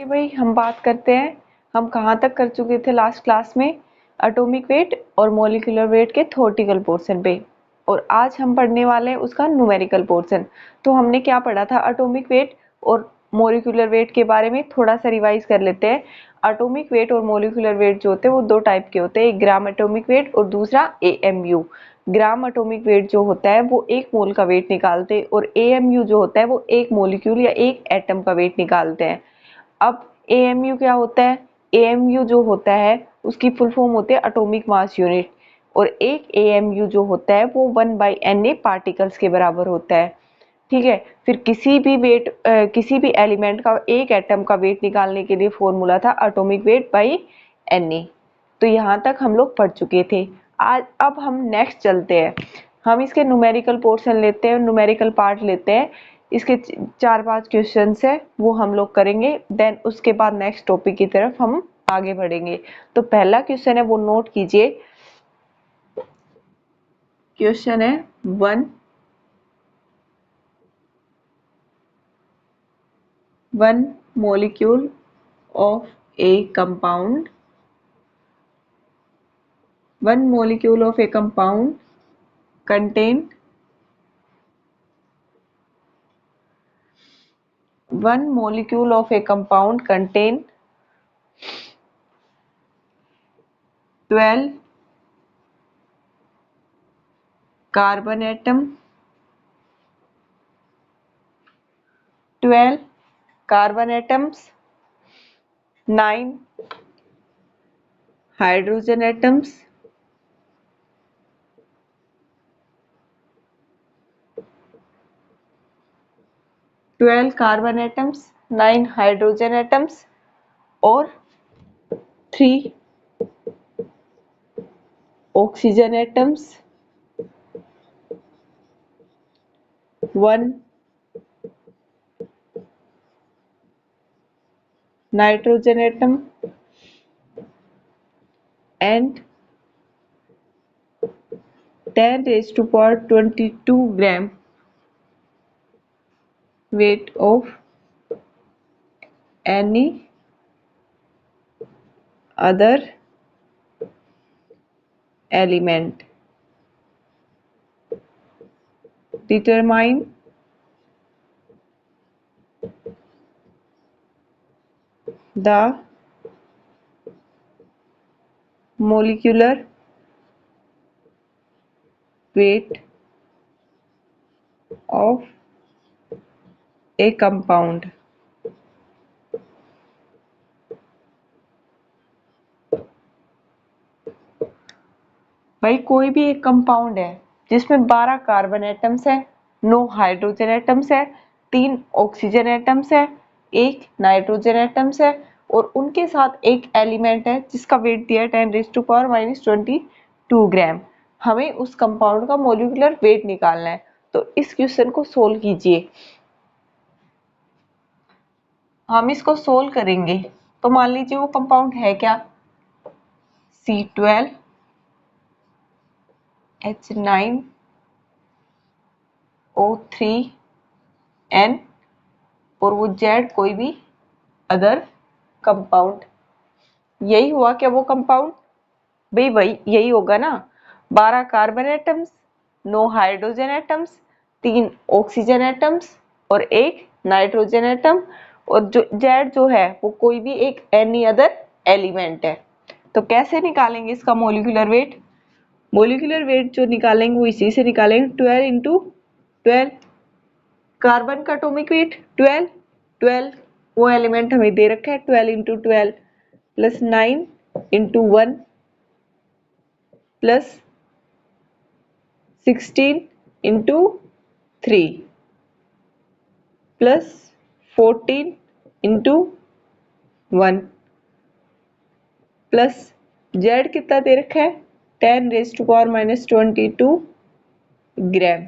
कि भाई हम बात करते हैं, हम कहाँ तक कर चुके थे लास्ट क्लास में, एटॉमिक वेट और मॉलिक्यूलर वेट के थ्योरेटिकल पोर्शन पे, और आज हम पढ़ने वाले हैं उसका न्यूमेरिकल पोर्शन। तो हमने क्या पढ़ा था, एटॉमिक वेट और मॉलिक्यूलर वेट के बारे में थोड़ा सा रिवाइज कर लेते हैं। एटॉमिक वेट और मॉलिक्यूलर वेट जो होते हैं वो दो टाइप के होते हैं, एक ग्राम एटॉमिक वेट और दूसरा एएमयू। ग्राम एटॉमिक वेट जो होता है वो एक मोल का वेट निकालते हैं, और एएमयू जो होता है वो एक मॉलिक्यूल या एक एटम का वेट निकालते हैं। अब एएमयू क्या होता है, एएमयू जो होता है उसकी फुल फॉर्म होती है एटॉमिक मास यूनिट, और एक एएमयू जो होता है वो 1/Na पार्टिकल्स के बराबर होता है। ठीक है, फिर किसी भी एलिमेंट का एक एटम का वेट निकालने के लिए फॉर्मूला था एटॉमिक वेट बाई Na। तो यहाँ तक हम लोग पढ़ चुके थे। आज अब हम नेक्स्ट चलते हैं, हम इसके न्यूमेरिकल पोर्शन लेते हैं, न्यूमेरिकल पार्ट लेते हैं। इसके 4-5 क्वेश्चन है वो हम लोग करेंगे, देन उसके बाद नेक्स्ट टॉपिक की तरफ हम आगे बढ़ेंगे। तो पहला क्वेश्चन है वो नोट कीजिए। क्वेश्चन है 1 molecule of a compound, 1 molecule of a compound contain 1 molecule of a compound contain 12 carbon atom, 12 carbon atoms, 9 hydrogen atoms, 12 carbon atoms, 9 hydrogen atoms और 3 oxygen atoms, 1 nitrogen atom and 10 raised to power 22 gram weight of any other element. Determine the molecular weight of a compound. भाई कोई भी एक compound है जिसमें 12 carbon atoms है, 9 hydrogen atoms है, 3 oxygen atoms है, 1 नाइट्रोजन एटम्स है, और उनके साथ एक एलिमेंट है जिसका वेट दिया है 10⁻⁻22 ग्राम। हमें उस कंपाउंड का मॉलिक्यूलर वेट निकालना है। तो इस क्वेश्चन को सोल्व कीजिए। हम इसको सोल्व करेंगे तो मान लीजिए वो कंपाउंड है क्या, C12H9O3N और वो Z कोई भी अदर कंपाउंड। यही हुआ क्या वो कंपाउंड, भाई यही होगा ना। 12 carbon atoms, 9 hydrogen atoms, 3 oxygen atoms और 1 नाइट्रोजन एटम, और जो Z जो है वो कोई भी एक एनी अदर एलिमेंट है। तो कैसे निकालेंगे इसका मॉलिक्यूलर वेट, मॉलिक्यूलर वेट जो निकालेंगे वो इसी से निकालेंगे, 12 इंटू 12। कार्बन का एटॉमिक वेट 12, 12 वो एलिमेंट हमें दे रखा है, 12 into 12 plus 9 into 1 plus 16 into 3 plus 14 into 1 plus Z कितना दे रखा है 10⁻⁻22 ग्राम।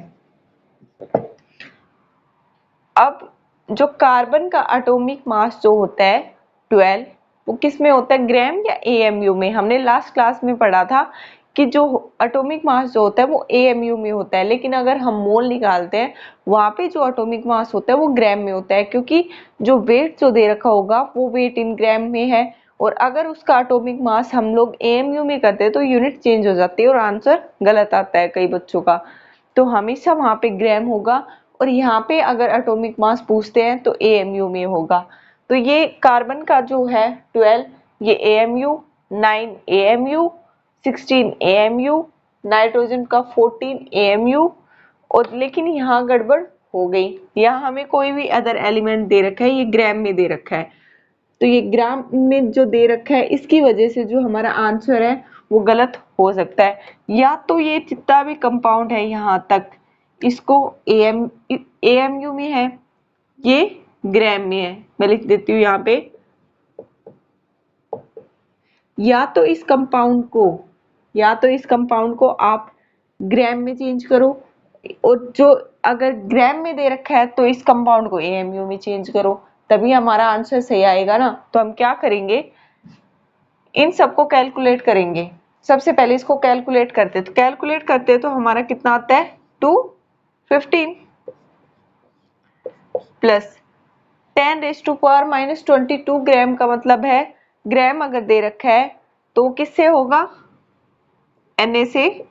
अब जो कार्बन का एटॉमिक मास जो होता है 12, वो किस में होता है, ग्राम या एएमयू में। हमने लास्ट क्लास में पढ़ा था कि जो एटॉमिक मास जो होता है वो AMU में होता है, लेकिन अगर हम मोल निकालते हैं वहां पे जो एटॉमिक मास होता है वो ग्राम में होता है, क्योंकि जो वेट जो दे रखा होगा वो वेट इन ग्राम में है। और अगर उसका एटॉमिक मास हम लोग AMU में करते हैं तो यूनिट चेंज हो जाती है और आंसर गलत आता है कई बच्चों का। तो हमेशा वहां पे ग्राम होगा, और यहाँ पे अगर एटॉमिक मास पूछते हैं तो AMU में होगा। तो ये कार्बन का जो है 12 ये AMU, 9 AMU, 16 AMU, नाइट्रोजन का 14 AMU। और लेकिन यहाँ गड़बड़ हो गई, यहाँ हमें कोई भी अदर एलिमेंट दे रखा है, ये ग्राम में दे रखा है। तो ये ग्राम में जो दे रखा है इसकी वजह से जो हमारा आंसर है वो गलत हो सकता है। या तो ये जितना भी कंपाउंड है यहाँ तक इसको AMU में है, ये ग्राम में है। मैं लिख देती हूँ यहाँ पे, या तो इस कंपाउंड को आप ग्राम में चेंज करो, और जो अगर ग्राम में दे रखा है तो इस कंपाउंड को AMU में चेंज करो, तभी हमारा आंसर सही आएगा ना। तो हम क्या करेंगे, इन सबको कैलकुलेट करेंगे। सबसे पहले इसको कैलकुलेट करते तो हमारा कितना आता है 215 प्लस 10⁻⁻22 ग्राम का मतलब है, ग्राम अगर दे रखा है तो किससे होगा, Na से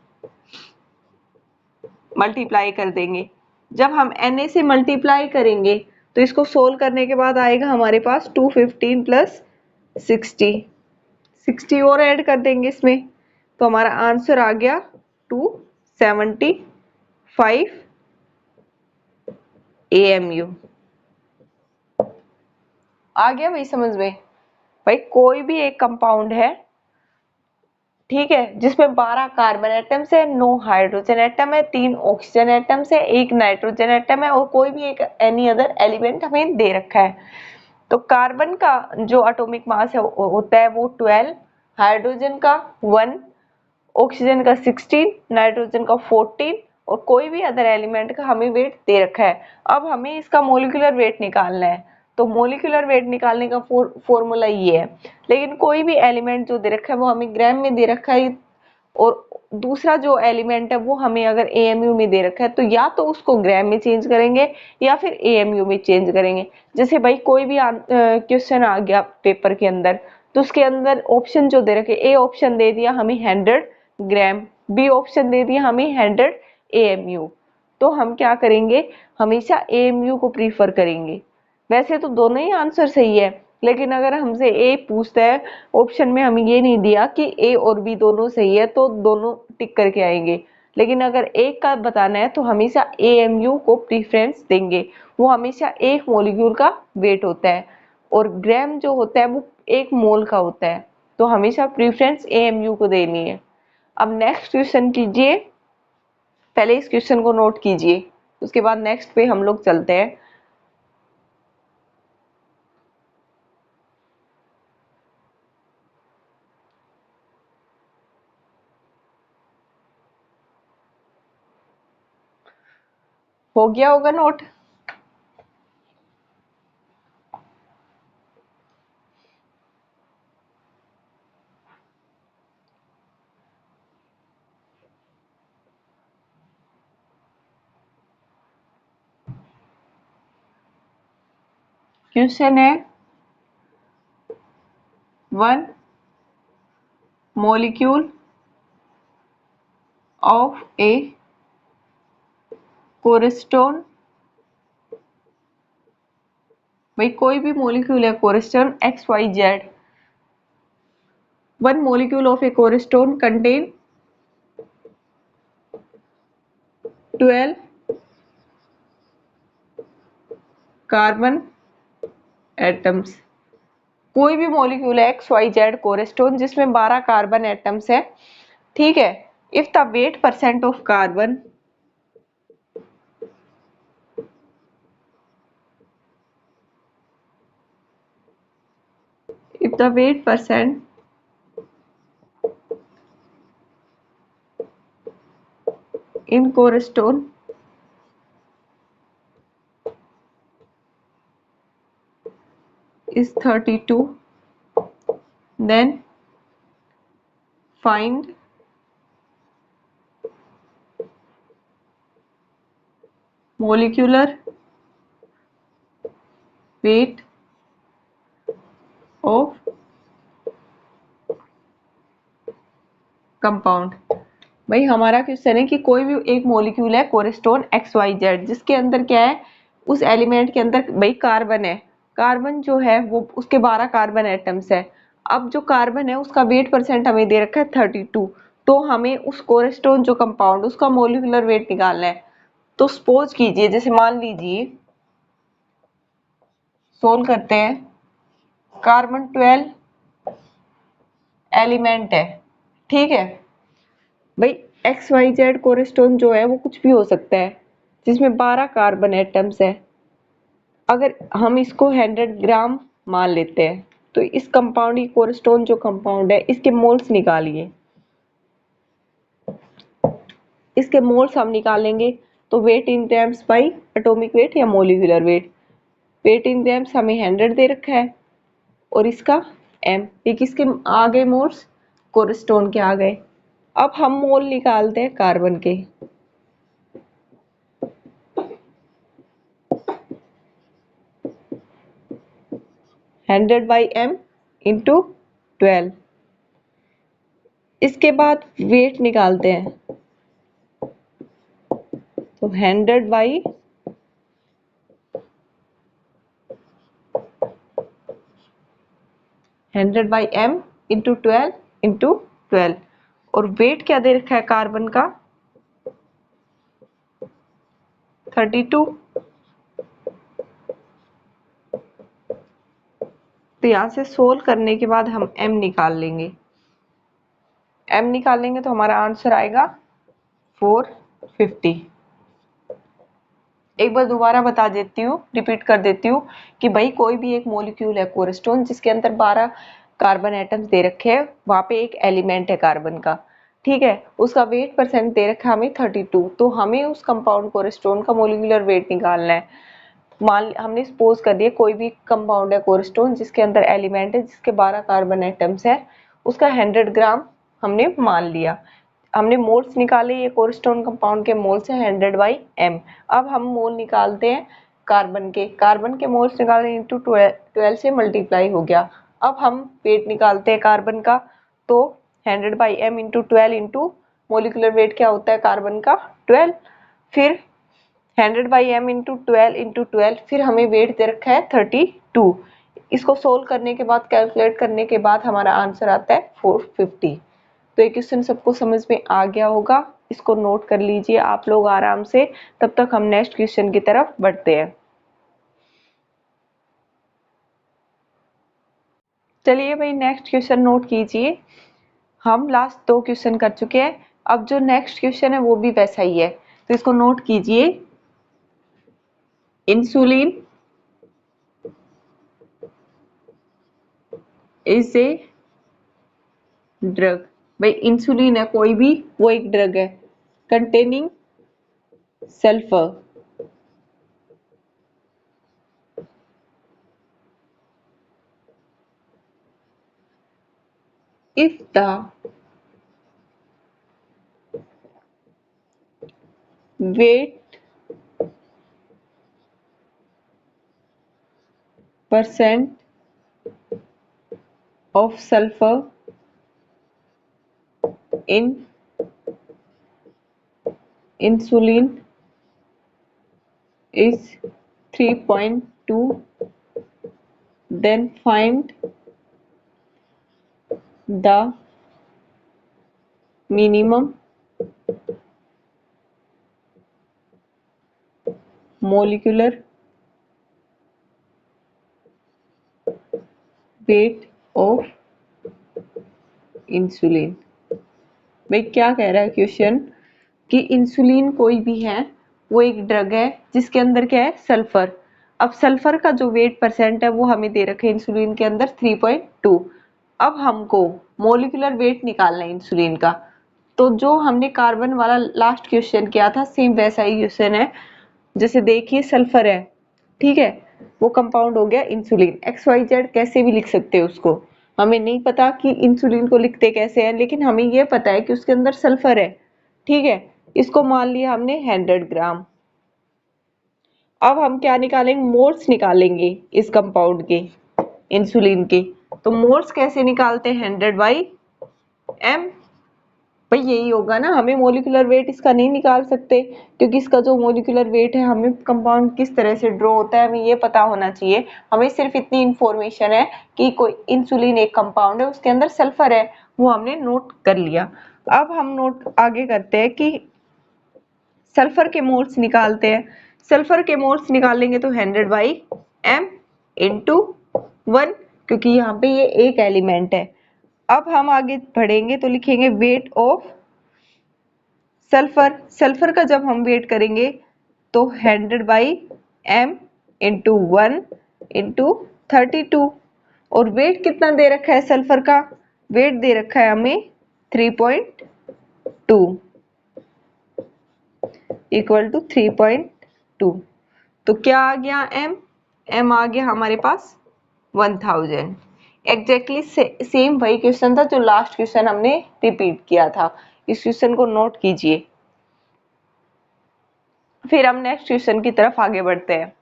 मल्टीप्लाई कर देंगे। जब हम Na से मल्टीप्लाई करेंगे तो इसको सोल्व करने के बाद आएगा हमारे पास 215 प्लस 60 और ऐड कर देंगे इसमें, तो हमारा आंसर आ गया 275 AMU। आ गया भाई समझ में। भाई कोई भी एक कंपाउंड है, ठीक है, जिसमें 12 कार्बन एटम्स है, 9 हाइड्रोजन एटम है, 3 ऑक्सीजन एटम्स है, 1 नाइट्रोजन एटम है, और कोई भी एक एनी अदर एलिमेंट हमें दे रखा है। तो कार्बन का जो एटॉमिक मास है होता है वो 12, हाइड्रोजन का 1, ऑक्सीजन का 16, नाइट्रोजन का 14, और कोई भी अदर एलिमेंट का हमें वेट दे रखा है। अब हमें इसका मोलिकुलर वेट निकालना है, तो मोलिकुलर वेट निकालने का फॉर्मूला ये है। लेकिन कोई भी एलिमेंट जो दे रखा है वो हमें ग्राम में दे रखा है, और दूसरा जो एलिमेंट है वो हमें अगर AMU में दे रखा है तो या तो उसको ग्राम में चेंज करेंगे या फिर AMU में चेंज करेंगे। जैसे भाई कोई भी क्वेश्चन आ गया पेपर के अंदर, तो उसके अंदर ऑप्शन जो दे रखे, A ऑप्शन दे दिया हमें 100 ग्राम, B ऑप्शन दे दिया हमें 100 AMU, तो हम क्या करेंगे, हमेशा AMU को प्रीफर करेंगे। वैसे तो दोनों ही आंसर सही है, लेकिन अगर हमसे A पूछता है, ऑप्शन में हमें ये नहीं दिया कि A और B दोनों सही है तो दोनों टिक करके आएंगे, लेकिन अगर एक का बताना है तो हमेशा AMU को प्रीफरेंस देंगे। वो हमेशा एक मॉलिक्यूल का वेट होता है, और ग्राम जो होता है वो एक मोल का होता है, तो हमेशा प्रीफरेंस AMU को देनी है। अब नेक्स्ट क्वेश्चन कीजिए, पहले इस क्वेश्चन को नोट कीजिए, उसके बाद नेक्स्ट पे हम लोग चलते हैं। हो गया होगा नोट। क्वेश्चन है 1 molecule of a cornerstone, भाई कोई भी मॉलिक्यूल है cornerstone XYZ, 1 molecule of a cornerstone contain 12 carbon atoms. कोई भी मॉलिक्यूल है XYZ cornerstone जिसमें 12 कार्बन एटम्स है, ठीक है। If the wait percent of carbon, if the weight percent in cornerstone is 32, then find molecular wait of compound. भाई हमारा question है कि कोई भी एक मॉलिक्यूल है कोरेस्टोन XYZ, जिसके अंदर क्या है, उस एलिमेंट के अंदर भाई कार्बन है। कार्बन जो है वो उसके 12 कार्बन एटम्स है। अब जो कार्बन है उसका वेट परसेंट हमें दे रखा है 32। तो हमें उस कोरेस्टोन जो कंपाउंड उसका मॉलिक्यूलर वेट निकालना है। तो सपोज कीजिए, जैसे मान लीजिए सोल्व करते हैं, कार्बन 12 एलिमेंट है, ठीक है भाई। XYZ कोरेस्टोन जो है वो कुछ भी हो सकता है जिसमें 12 कार्बन एटम्स है। अगर हम इसको 100 ग्राम मान लेते हैं तो इस कंपाउंड की कोरेस्टोन जो कंपाउंड है इसके मोल्स निकालिए। इसके मोल्स हम निकालेंगे तो weight in grams by atomic weight या molecular weight. Weight in grams हमें 100 दे रखा है और इसका m, ये किसके आ गए मोल्स, कोरेस्टोन के आ गए। अब हम मोल निकालते हैं कार्बन के। Hundred by m into 12। इसके बाद वेट निकालते हैं तो 100 बाई 100 बाई m इंटू 12 और वेट क्या दे रखा है कार्बन का 32। तो यहाँ से सोल्व करने के बाद हम m निकाल लेंगे। m निकालेंगे तो हमारा आंसर आएगा 450। एक बार दोबारा बता देती हूँ, रिपीट कर देती हूँ कि भाई कोई भी एक मॉलिक्यूल है कोरेस्टोन जिसके अंदर 12 कार्बन एटम्स दे रखे हैं, वहां पे एक एलिमेंट है कार्बन का, ठीक है। उसका वेट परसेंट दे रखा है हमें 32। तो हमें उस कंपाउंड कोरेस्टोन का मॉलिक्यूलर वेट निकालना है। मान हमने सपोज कर दिया कोई भी कंपाउंड है कोरेस्टोन जिसके अंदर एलिमेंट है जिसके 12 कार्बन एटम्स है, उसका 100 ग्राम हमने मान लिया। हमने मोल्स निकाले, ये कोरेस्टोन कंपाउंड के मोल्स है 100 बाई m। अब हम मोल निकालते हैं कार्बन के। कार्बन के मोल्स निकाले इंटू 12 से मल्टीप्लाई हो गया। अब हम वेट निकालते हैं कार्बन का, तो 100 by m into 12 into molecular weight क्या होता है कार्बन का 12, फिर 100 बाई m इंटू 12 फिर हमें वेट दे रखा है 32। इसको सोल्व करने के बाद कैलकुलेट करने के बाद हमारा आंसर आता है 450। तो ये क्वेश्चन सबको समझ में आ गया होगा, इसको नोट कर लीजिए आप लोग आराम से। तब तक हम नेक्स्ट क्वेश्चन की तरफ बढ़ते हैं। चलिए भाई नेक्स्ट क्वेश्चन नोट कीजिए। हम लास्ट 2 क्वेश्चन कर चुके हैं, अब जो नेक्स्ट क्वेश्चन है वो भी वैसा ही है, तो इसको नोट कीजिए। Insulin is a drug. भाई इंसुलिन है कोई भी, वो एक ड्रग है containing sulphur if the weight percent of sulfur in insulin is 3.2, then find the minimum molecular weight of insulin. भाई क्या कह रहा है क्वेश्चन कि इंसुलिन कोई भी है, वो एक ड्रग है जिसके अंदर क्या है सल्फर। अब सल्फर का जो वेट परसेंट है वो हमें दे रखे इंसुलिन के अंदर 3.2। अब हमको मोलिकुलर वेट निकालना है इंसुलिन का। तो जो हमने कार्बन वाला लास्ट क्वेश्चन किया था सेम वैसा ही क्वेश्चन है। जैसे देखिए सल्फर है, ठीक है, वो कंपाउंड हो गया इंसुलिन। XYZ कैसे भी लिख सकते हैं उसको, हमें नहीं पता कि इंसुलिन को लिखते कैसे हैं, लेकिन हमें ये पता है कि उसके अंदर सल्फर है, ठीक है। इसको मान लिया हमने 100 ग्राम। अब हम क्या निकालेंगे, मोल्स निकालेंगे इस कंपाउंड के, इंसुलिन के। तो मोल्स कैसे निकालते हैं, 100/m। भाई यही होगा ना, हमें मोलिकुलर वेट इसका नहीं निकाल सकते क्योंकि इसका जो मोलिकुलर वेट है, हमें कंपाउंड किस तरह से ड्रॉ होता है हमें ये पता होना चाहिए। हमें सिर्फ इतनी इंफॉर्मेशन है कि कोई इंसुलिन एक कंपाउंड है, उसके अंदर सल्फर है, वो हमने नोट कर लिया। अब हम नोट आगे करते हैं कि सल्फर के मोल्स निकालते हैं। सल्फर के मोल्स निकालेंगे तो 100/m इंटू 1, क्योंकि यहाँ पे ये एक एलिमेंट है। अब हम आगे बढ़ेंगे तो लिखेंगे वेट ऑफ सल्फर। सल्फर का जब हम वेट करेंगे तो 100/m इंटू 1 इंटू 32। और वेट कितना दे रखा है सल्फर का, वेट दे रखा है हमें 3.2 इक्वल टू 3.2। तो क्या आ गया m आ गया हमारे पास 1000। एग्जैक्टली सेम वही क्वेश्चन था जो लास्ट क्वेश्चन हमने रिपीट किया था। इस क्वेश्चन को नोट कीजिए। फिर हम नेक्स्ट क्वेश्चन की तरफ आगे बढ़ते हैं।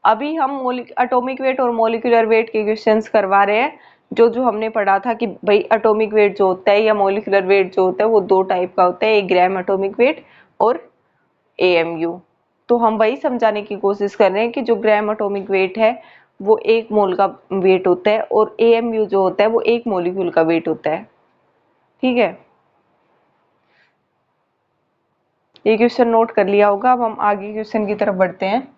अभी हम एटॉमिक वेट और मोलिकुलर वेट के क्वेश्चंस करवा रहे हैं। जो जो हमने पढ़ा था कि भाई एटॉमिक वेट जो होता है या मोलिकुलर वेट जो होता है वो दो टाइप का होता है, एक ग्राम एटॉमिक वेट और AMU। तो हम वही समझाने की कोशिश कर रहे हैं कि जो ग्राम एटॉमिक वेट है वो 1 मोल का वेट होता है और AMU जो होता है वो 1 मोलिक्यूल का वेट होता है। ठीक है, ये क्वेश्चन नोट कर लिया होगा। अब हम आगे क्वेश्चन की तरफ बढ़ते हैं।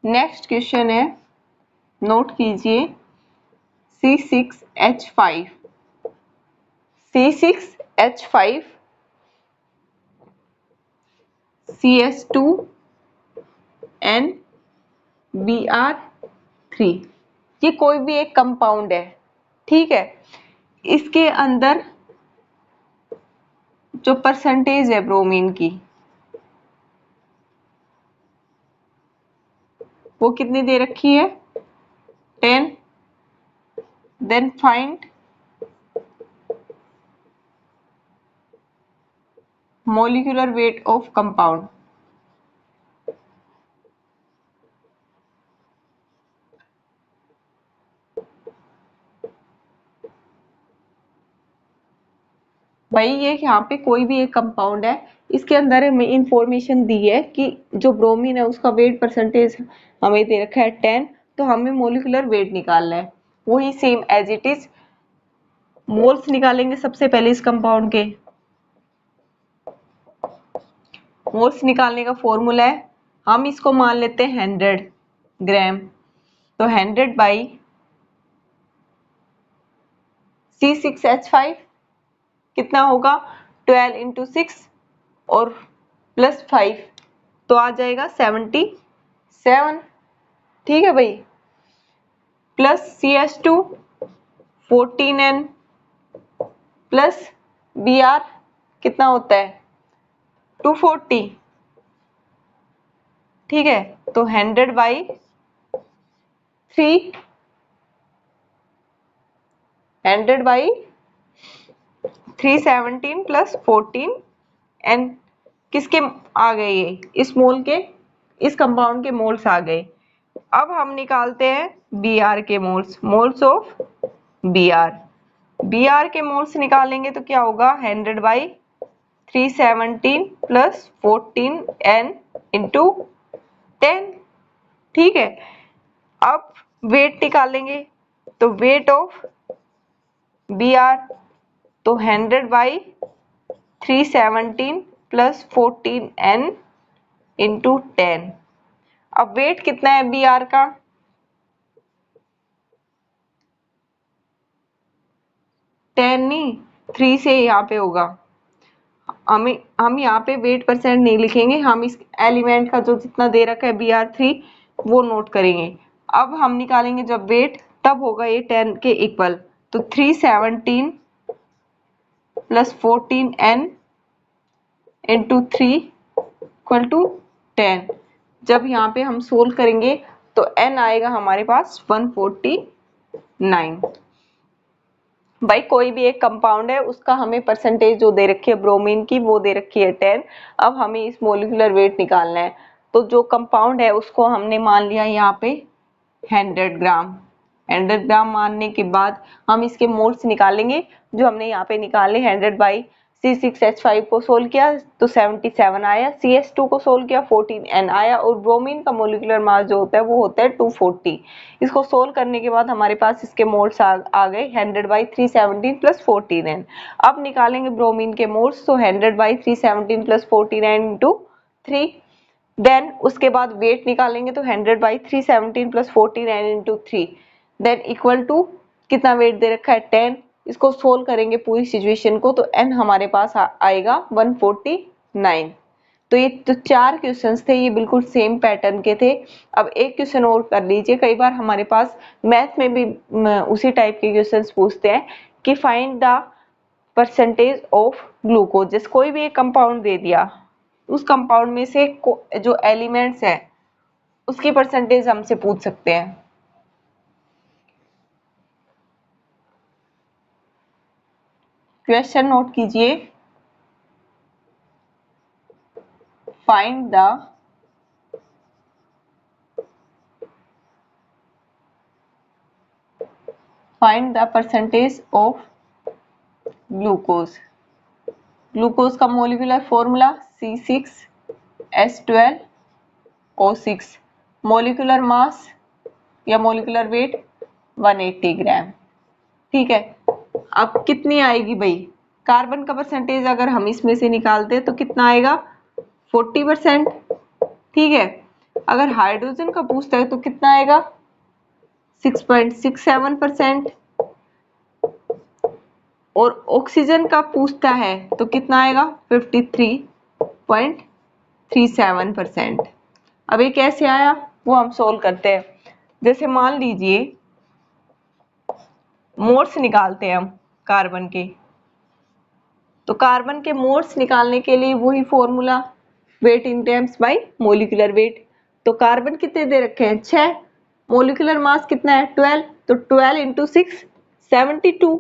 नेक्स्ट क्वेश्चन है, नोट कीजिए, C6H5 C6H5 CH2 NBr3। ये कोई भी एक कंपाउंड है, ठीक है। इसके अंदर जो परसेंटेज है ब्रोमीन की वो कितनी दे रखी है, 10। Then find molecular weight of compound. भाई ये यहाँ पे कोई भी एक कंपाउंड है, इसके अंदर हमें इंफॉर्मेशन दी है कि जो ब्रोमीन है उसका वेट परसेंटेज हमें दे रखा है 10। तो हमें मोलिकुलर वेट निकालना है, वही same as it is. Moles निकालेंगे सबसे पहले इस कंपाउंड के। मोल्स निकालने का फॉर्मूला है, हम इसको मान लेते हैं 100 ग्राम। तो 100 C6H5 कितना होगा, 12 इंटू 6 और प्लस 5 तो आ जाएगा 77। ठीक है भाई, plus CH2 14N plus Br कितना होता है 240। ठीक है, तो 100/3 317 प्लस 14N किसके आ गए, ये इस मोल के, इस कंपाउंड के मोल्स आ गए। अब हम निकालते हैं Br के मोल्स, मोल्स ऑफ Br के मोल्स निकालेंगे तो क्या होगा, 100/317 प्लस 14N इंटू 10। ठीक है, अब वेट निकालेंगे तो वेट ऑफ Br तो 100/317 प्लस 14N इंटू 10। अब वेट कितना है Br का, 10 नहीं 3 से यहाँ पे होगा। हम यहाँ पे वेट परसेंट नहीं लिखेंगे, हम इस एलिमेंट का जो जितना दे रखा है Br3 वो नोट करेंगे। अब हम निकालेंगे जब वेट, तब होगा ये 10 के इक्वल। तो 317 plus 14N into 3 equal to 10। जब यहाँ पे हम सोल्व करेंगे तो n आएगा हमारे पास 149। भाई कोई भी एक कंपाउंड है उसका हमें परसेंटेज जो दे रखी है ब्रोमीन की वो दे रखी है 10। अब हमें इस मोलिकुलर वेट निकालना है। तो जो कंपाउंड है उसको हमने मान लिया यहाँ पे 100 ग्राम। 100 ग्राम मानने के बाद हम इसके मोल्स निकालेंगे जो हमने यहाँ पे निकाले। 100 बाई C6H5 को सोल्व किया तो 77 आया, CS2 को सोल्व किया 14N आया, और ब्रोमीन का मोलिकुलर मास जो होता है वो होता है 240। इसको सोल्व करने के बाद हमारे पास इसके मोल्स आ गए 100 बाई 317 प्लस 14N। अब निकालेंगे ब्रोमीन के मोल्स, तो 100 by 317 plus 14N into 3। Then उसके बाद वेट निकालेंगे तो 100 by 317 plus 14N into 3 then equal to कितना वेट दे रखा है 10। इसको सोल्व करेंगे पूरी सिचुएशन को तो n हमारे पास आएगा 149। तो ये तो 4 क्वेश्चंस थे, ये बिल्कुल सेम पैटर्न के थे। अब एक क्वेश्चन और कर लीजिए। कई बार हमारे पास मैथ में भी उसी टाइप के क्वेश्चंस पूछते हैं कि find the percentage of glucose. जैसे कोई भी एक कंपाउंड दे दिया, उस कंपाउंड में से जो एलिमेंट्स है उसकी परसेंटेज हमसे पूछ सकते हैं। क्वेश्चन नोट कीजिए, find the percentage of glucose. Glucose का molecular formula C6H12O6, molecular mass या मोलिकुलर वेट 180 ग्राम। ठीक है, अब कितनी आएगी भाई? कार्बन का परसेंटेज अगर हम इसमें से निकालते हैं तो कितना आएगा 40%। ठीक है, अगर हाइड्रोजन का पूछता है तो कितना आएगा 6.67%, और ऑक्सीजन का पूछता है तो कितना आएगा 53.37%। अब ये कैसे आया वो हम सोल्व करते हैं। जैसे मान लीजिए मोल्स निकालते हैं हम कार्बन के, तो कार्बन के मोल्स निकालने के लिए वही formula wait in grams bye molecular weight. तो कार्बन कितने दे रखे हैं 6, मोलिकुलर मास कितना है 12, तो 12 इंटू 6 72।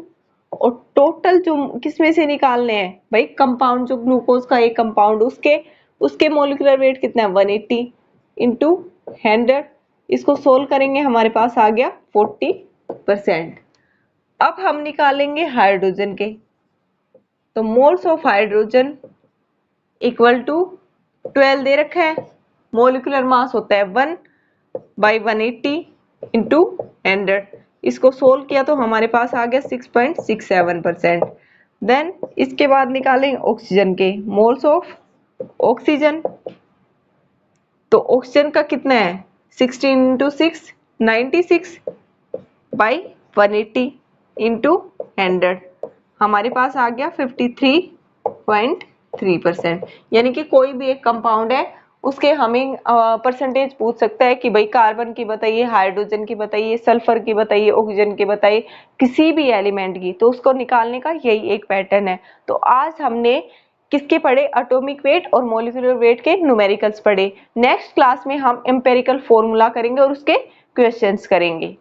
और टोटल जो किसमें से निकालने हैं भाई, कंपाउंड जो ग्लूकोज का एक कंपाउंड उसके मोलिकुलर वेट कितना है 180 इंटू 100। इसको सोल्व करेंगे हमारे पास आ गया 40%। अब हम निकालेंगे हाइड्रोजन के, तो moles of hydrogen equal to 12 दे रखा है, मोलिकुलर मास होता है 1 बाई 180 इंटू 100। इसको सोल्व किया तो हमारे पास आ गया 6.67%। देन इसके बाद निकालेंगे ऑक्सीजन के, मोल्स ऑफ ऑक्सीजन, तो ऑक्सीजन का कितना है 16 इंटू 6 96 बाई 180 इंटू 100, हमारे पास आ गया 53.3%। यानी कि कोई भी एक कंपाउंड है उसके हमें परसेंटेज पूछ सकता है कि भाई कार्बन की बताइए, हाइड्रोजन की बताइए, सल्फर की बताइए, ऑक्सीजन की बताइए, किसी भी एलिमेंट की, तो उसको निकालने का यही एक पैटर्न है। तो आज हमने किसके पढ़े, एटॉमिक वेट और मॉलिक्यूलर वेट के न्यूमेरिकल्स पढ़े। नेक्स्ट क्लास में हम एम्पिरिकल फॉर्मूला करेंगे और उसके क्वेश्चंस करेंगे।